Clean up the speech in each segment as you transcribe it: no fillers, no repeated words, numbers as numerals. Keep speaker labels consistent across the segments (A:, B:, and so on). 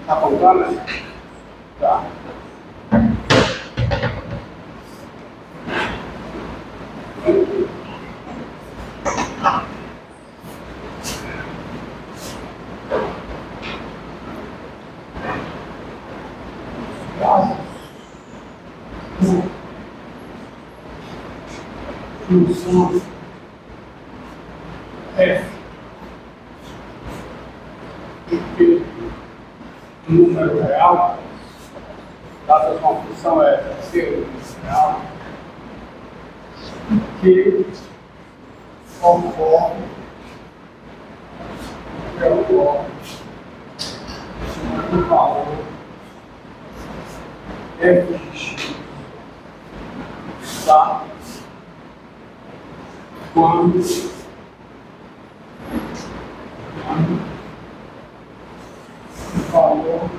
A: Tá apontando? Tá. Função F e o número real, dada uma função F ser o número real, que conforme o valor F de x está quando o valor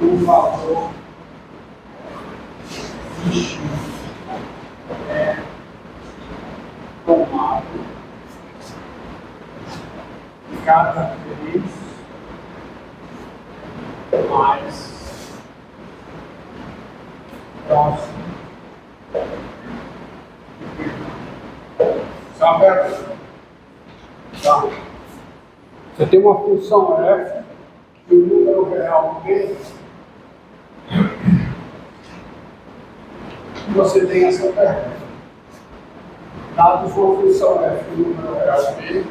A: o valor de x é tomado cada vez mais próximo. Sabe? Tá. Você tem uma função f e o número real p. Você tem essa pergunta. Dados uma função f e o número real p, o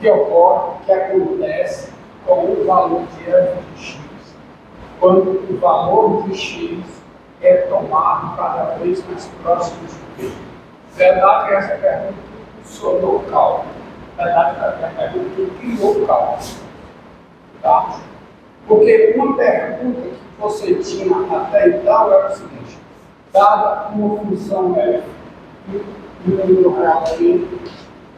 A: que ocorre, o que acontece com o valor de f de x quando o valor de x é tomado cada vez mais próximo de p. Verdade que essa pergunta funcionou o cálculo. Verdade que essa pergunta criou o cálculo. Tá? Porque uma pergunta que você tinha até então era o seguinte: dada uma função f e o número real p,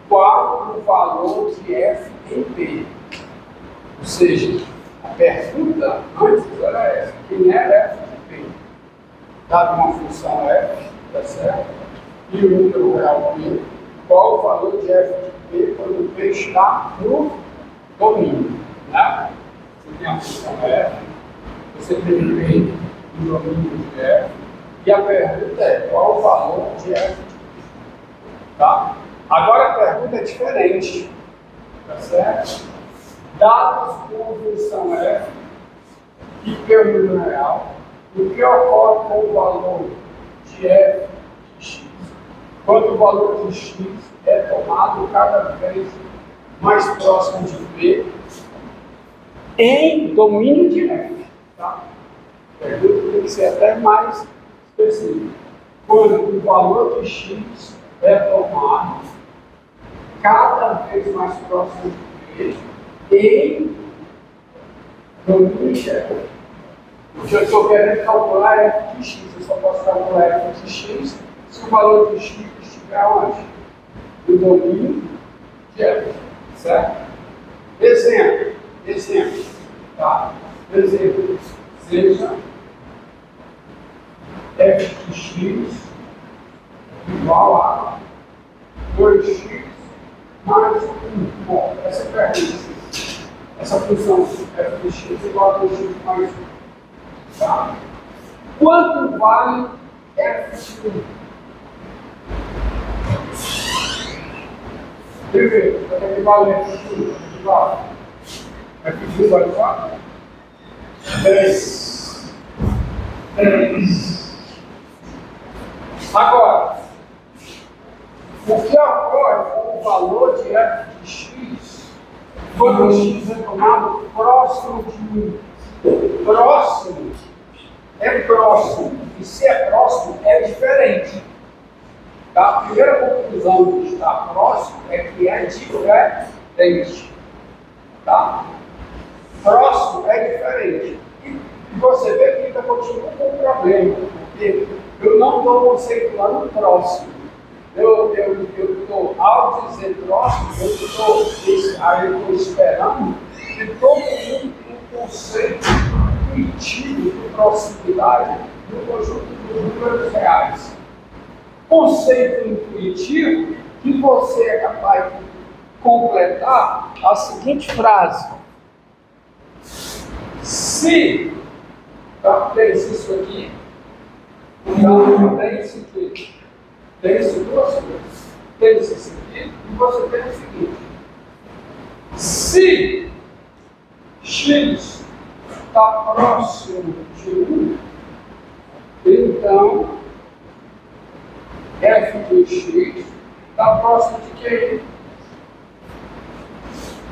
A: qual o valor de f em p? Ou seja, a pergunta antes era essa: quem é f de p? Dada uma função f, tá certo? E o número real p, qual o valor de f de p quando o p está no domínio? Né? Você tem a função f, você tem o p no domínio de f, e a pergunta é: qual o valor de f de p? Tá? Agora a pergunta é diferente, tá certo? Dados com função f e p é o número real, o que ocorre com o valor de f de x quando o valor de x é tomado cada vez mais próximo de p em domínio de f. Tá? A pergunta tem que ser até mais específica. Quando o valor de x é tomado cada vez mais próximo de p em domínio de f. O que eu estou querendo calcular é f de x. Eu só posso calcular f de x se o valor de x estiver onde? No domínio de f. Certo? Exemplo. Tá? Exemplo. Seja f de x igual a 2x mais 1. Bom, essa é a pergunta. Essa função f de x igual a 2x mais 1. Tá? Quanto vale f de 1? Primeiro, quanto é que vale f de 1? F de 1 vale quanto? 3. Agora, o que ocorre com o valor de f de x quando o x é tomado próximo de 1? Próximo é próximo, e se é próximo é diferente. Tá? A primeira conclusão de estar próximo é que é diferente. Tá? Próximo é diferente. E você vê que ainda continua com um problema, porque eu não estou conceituando próximo. Eu estou, ao dizer próximo, eu estou esperando que todo proximidade do conjunto dos números reais. Conceito intuitivo que você é capaz de completar a seguinte frase: se pense isso aqui, então pense aqui, pense duas coisas, pense isso aqui e você pensa o seguinte: se x está próximo de 1, então f de x está próximo de quem?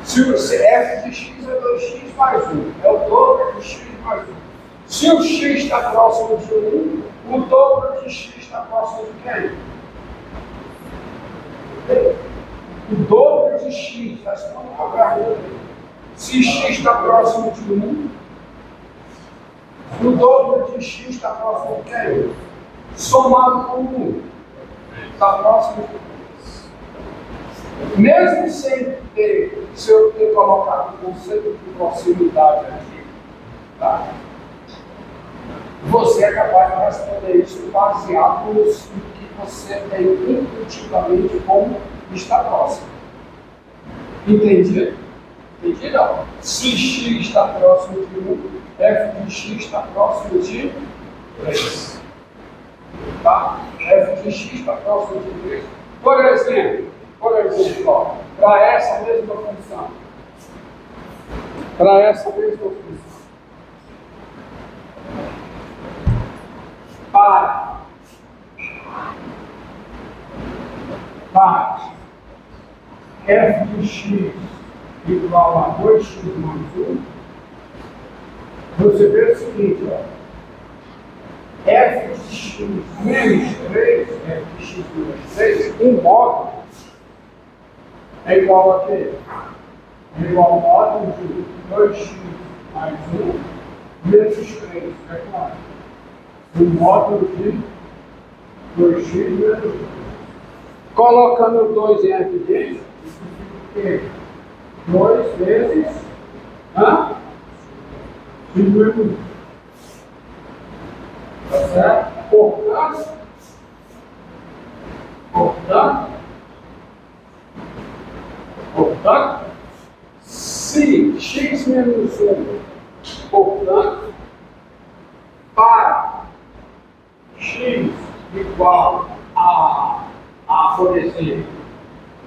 A: Se f de x é 2x mais 1, é o dobro de x mais 1. Se o x está próximo de 1, o dobro de x está próximo de quem? O dobro de x, se x está próximo de 1, o dobro de x está próximo de quem? Somado com 1, está próximo de 2. Mesmo sem ter, se eu ter colocado o conceito de proximidade aqui, tá? Você é capaz de responder isso baseado no que você tem intuitivamente como está próximo. Entendido? Entendido? Se x está próximo de 1, f de x está próximo de 3. Tá? F de x está próximo de 3. Por exemplo, para essa mesma função. Para essa mesma função. Para f de x igual a 2x mais 1, você vê o seguinte, ó, f de x menos 3, f de x menos 3, um módulo, é igual a quê? É igual ao módulo de 2x mais 1 menos 3, é claro. Um módulo de 2x menos 1. Colocando 2 em f de x, isso significa 2 vezes x menos 1. Tá certo? Portanto, se x menos 1, portanto, para x igual a por exemplo,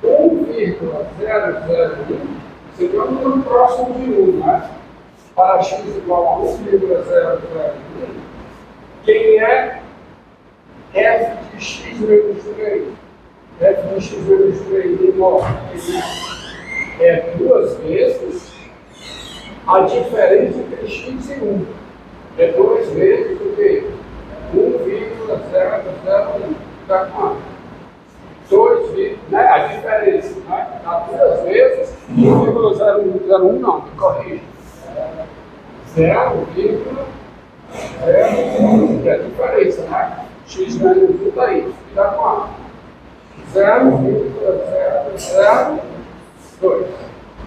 A: 1,001, seria um número próximo de 1, né? Para x igual a 1,001, quem é f de x menos 3? F de x menos 3 é 2 vezes a diferença entre x e 1. É 2 vezes o quê? 1,001. Dá quanto? 2 vezes, né? A diferença, né? Dá 2 vezes 1,001, não, me corrija. 0,01, é a diferença, né? X menos 1 daí. Dá quanto? 0,002.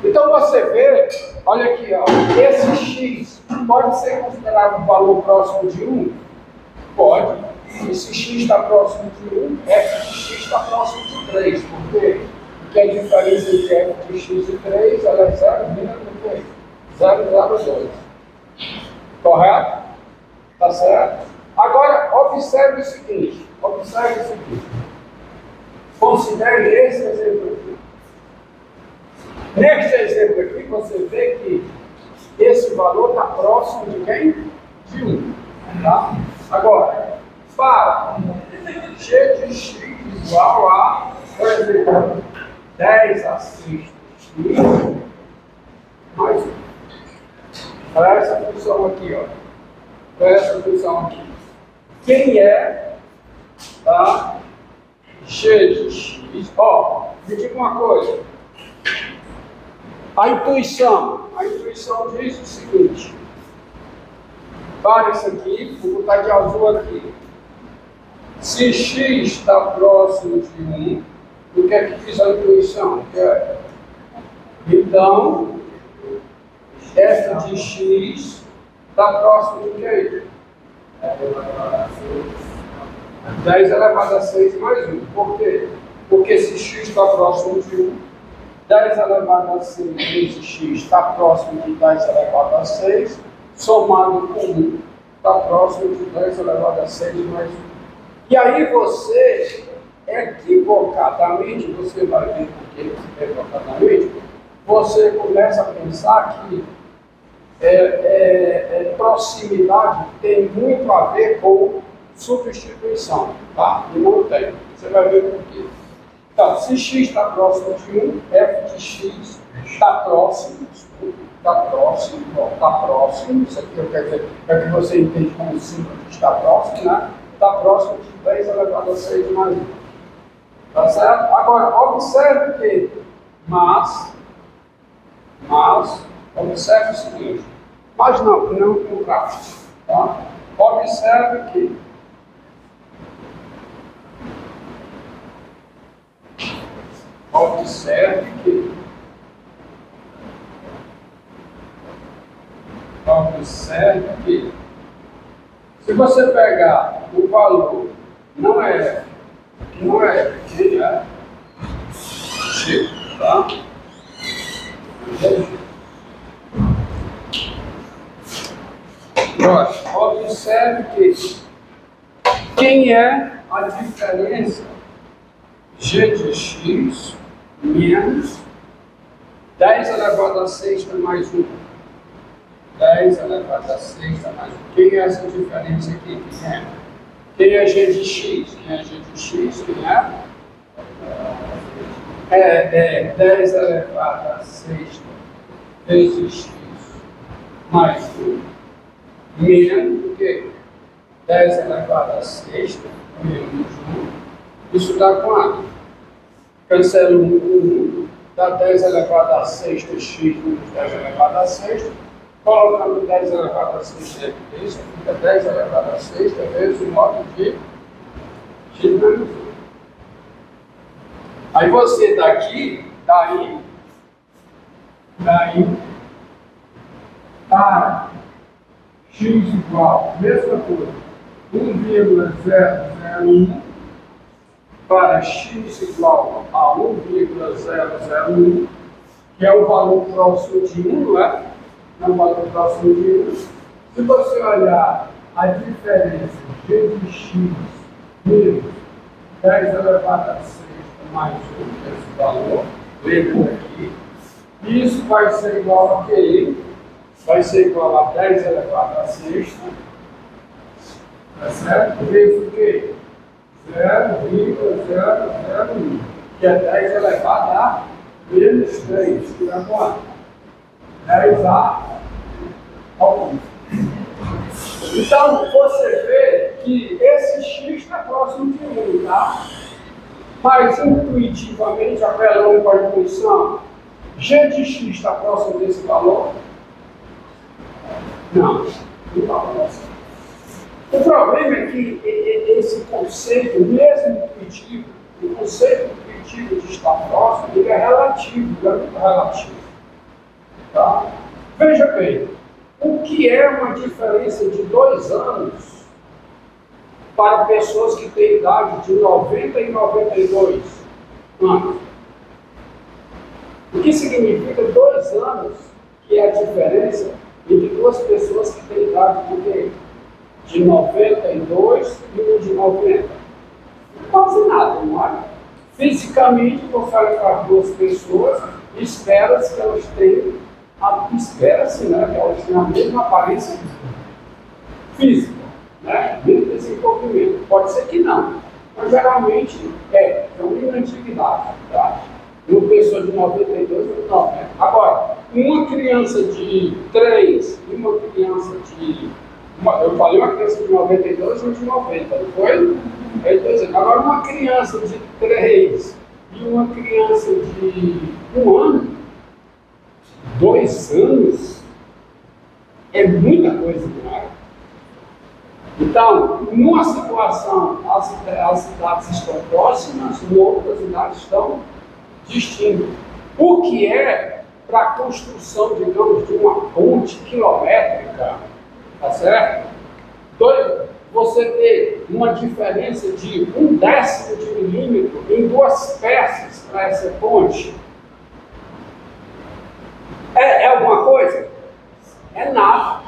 A: Então você vê, olha aqui, ó, esse x pode ser considerado um valor próximo de 1? Pode. E se x está próximo de 1, f de x está próximo de 3. Por quê? Porque a diferença entre f de x e 3 ela é 0,002. Correto? Tá certo? Agora, observe o seguinte. Considere esse exemplo aqui. Neste exemplo aqui, você vê que esse valor está próximo de quem? De 1. Tá? Agora, para g de x igual a, por exemplo, 10 acima de x mais 1. Para essa função aqui, ó. Para essa função aqui. Quem é, tá? G de x, ó, me diga uma coisa. A intuição diz o seguinte. Para isso aqui, vou botar de azul aqui. Se x está próximo de 1, o que é que diz a intuição? Então, f de x está próximo de quê? 10 elevado a 6 mais 1. Por quê? Porque se x está próximo de 1, 10 elevado a 6 vezes x está próximo de 10 elevado a 6, somado com 1, está próximo de 10 elevado a 6 mais 1. E aí você, equivocadamente, você vai ver porque equivocadamente, você começa a pensar que proximidade tem muito a ver com substituição, tá? E não tem. Você vai ver por quê. Então, se x está próximo de 1, f de x está próximo, isso aqui eu quero dizer, é que você entende como símbolo de está próximo, né? Está próximo de 10 elevado a 6 mais 1. Tá certo? Agora, observe que, mas, observe o seguinte, mas não contraste, tá? Observe que se você pegar o valor, não é quem é X, tá? Observe que quem é a diferença g de x menos 10 elevado a 6 mais 1. 10 elevado a 6 mais 1. Quem é essa diferença aqui? Quem é g de x? Quem é g de x? Quem é 10 elevado a 6 vezes x mais 1 menos o quê? 10 elevado a 6 menos 1. Isso dá quanto? Cancela 1 com 1, dá 10 elevado a 6 de x menos 10 elevado a 6. Colocando 10 elevado a 6 isso fica 10 elevado a 6 vezes o modo de x menos 1. Aí você daí para x igual, mesma coisa, 1,001 para x igual a 1,001, que é o valor próximo de 1, não é? É um valor próximo de 1. Se você olhar a diferença g de x menos 10 elevado a 6 mais 1, esse valor, lembra aqui, isso vai ser igual a quê? Vai ser igual a 10 elevado a 6, tá certo? Vezes o quê? 0,001, que é 10 elevado a menos 3, que dá quanto? 10 ao 1. Então, você vê que esse x está próximo de 1, tá? Mas, intuitivamente, apelando para a intuição, g de x está próximo desse valor? Não está próximo. O problema é que esse conceito, mesmo intuitivo, o conceito intuitivo de estar próximo, ele é relativo, ele é muito relativo. Tá? Veja bem, o que é uma diferença de 2 anos para pessoas que têm idade de 90 e 92 anos? O que significa 2 anos, que é a diferença entre duas pessoas que têm idade de 92 e uma de 90? Quase nada, não é? Fisicamente, você olha para duas pessoas, espera-se que elas tenham espera-se, né, que elas tenham a mesma aparência física, né, mesmo desenvolvimento. Pode ser que não, mas geralmente uma inantiguidade, tá? Uma pessoa de 92 não, né? Agora, uma criança de 3 e uma criança de... eu falei uma criança de 92 e uma de 90, não foi? Agora, uma criança de 3 e uma criança de 1 ano, 2 anos, é muita coisa, não é? Então, numa situação, as idades estão próximas, em outras idades estão distintas. O que é para a construção, digamos, de uma ponte quilométrica, tá certo? uma diferença de 1/10 de milímetro em duas peças para essa ponte, é alguma coisa? É nada.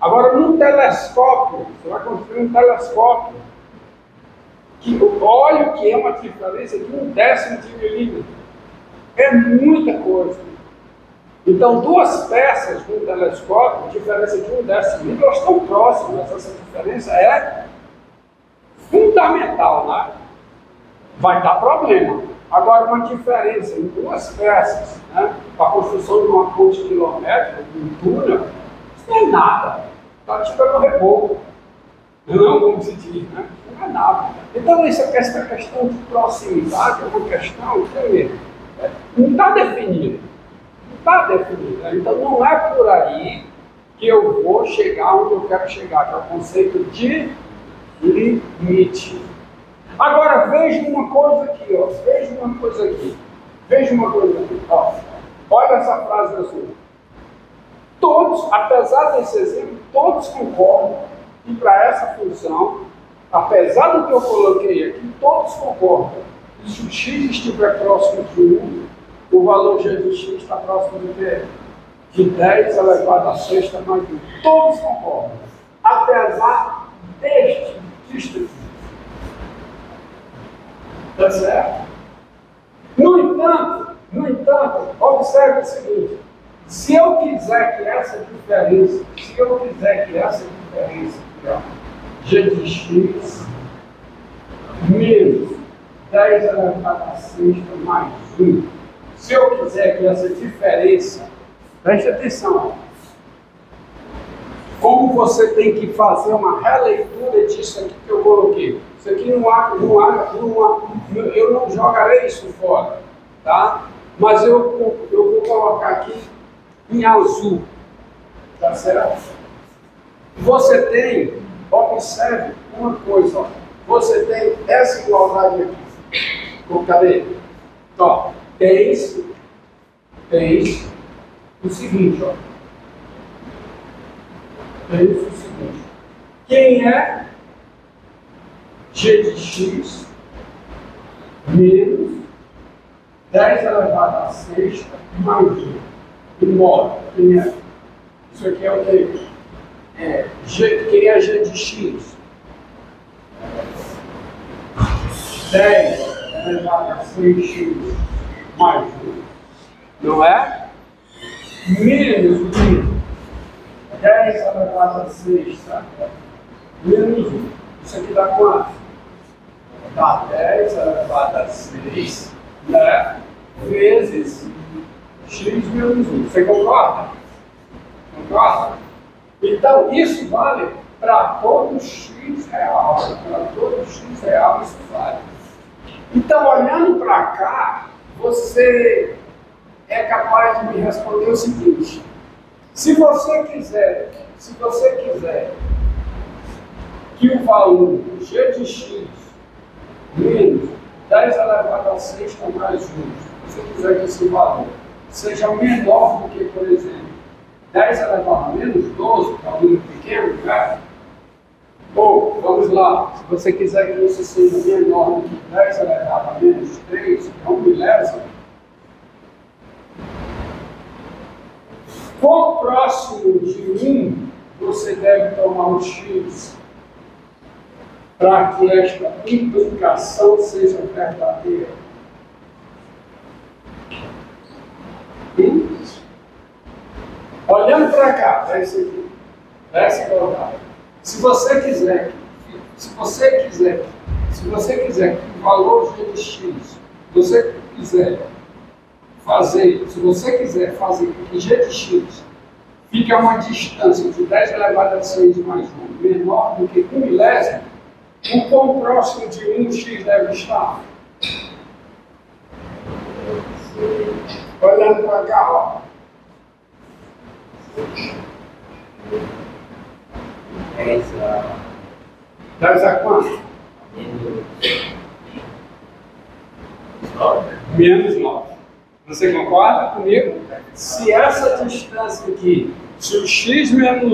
A: Agora, num telescópio, você vai construir um telescópio, que olha o que é uma diferença de 1/10 de milímetro. É muita coisa. Então, duas peças de um telescópio, diferença de 1/10 de milímetro, elas estão próximas. Essa diferença é fundamental, né? Vai dar problema. Agora, uma diferença em duas peças, né, para a construção de uma ponte quilométrica, de um túnel, isso não é nada. Está tipo no reboco. Não, como se diz, né? Não é nada. Então, essa questão de proximidade é uma questão que não está definida. Não está definida. Então, não é por aí que eu vou chegar onde eu quero chegar, que é o conceito de limite. Agora, veja uma coisa aqui, ó. Veja uma coisa aqui. Veja uma coisa aqui, ó. Olha essa frase azul. Todos, apesar desse exemplo, todos concordam que para essa função, apesar do que eu coloquei aqui, todos concordam que se o x estiver próximo de 1, o valor g de x está próximo de quê? De 10 elevado a sexta mais 1. Todos concordam. Apesar deste distrito. Está certo? No entanto, observe o seguinte: se eu quiser que essa diferença, g de x menos 10 elevado a sexta mais 1, se eu quiser que essa diferença, preste atenção, como você tem que fazer uma releitura disso aqui que eu coloquei. Isso aqui eu não jogarei isso fora, tá? Mas eu vou colocar aqui em azul, tá certo? Você tem, observe uma coisa, ó. Você tem essa igualdade aqui. Cadê? Ó, tens o seguinte, ó. Tens o seguinte. Quem é g de x menos 10 elevado a sexta mais 1. De modo, quem é? Isso aqui é o que? Quem é g de x? 10 elevado a 6x mais 1. Não é? Menos o que? 10 elevado a 6, tá? Menos 1. Isso aqui dá quanto? Dá 10 elevado a 6, né? Vezes x menos 1. Você concorda? Concorda? Então, isso vale para todo x real. Para todo x real isso vale. Então, olhando para cá, você é capaz de me responder o seguinte: se você quiser que o valor g de x menos 10 elevado a sexta mais 1, se você quiser que esse valor seja menor do que, por exemplo, 10 elevado a menos 12, que é um número pequeno, né? Ou, vamos lá, se você quiser que isso seja menor do que 10 elevado a menos 3, que é 1 milésimo, quão próximo de 1 você deve tomar um x para que esta implicação seja verdadeira? Olhando para cá, para esse aqui, para essa igualdade. Se você quiser que o valor g de x, se você quiser fazer com que g de x fique a uma distância de 10 elevado a 6 mais 1 menor do que 1 milésimo, o quão próximo de 1 x deve estar? Olhando para cá, ó. 10 a quanto? Menos 9. Você concorda comigo? Se essa distância aqui, se o x menos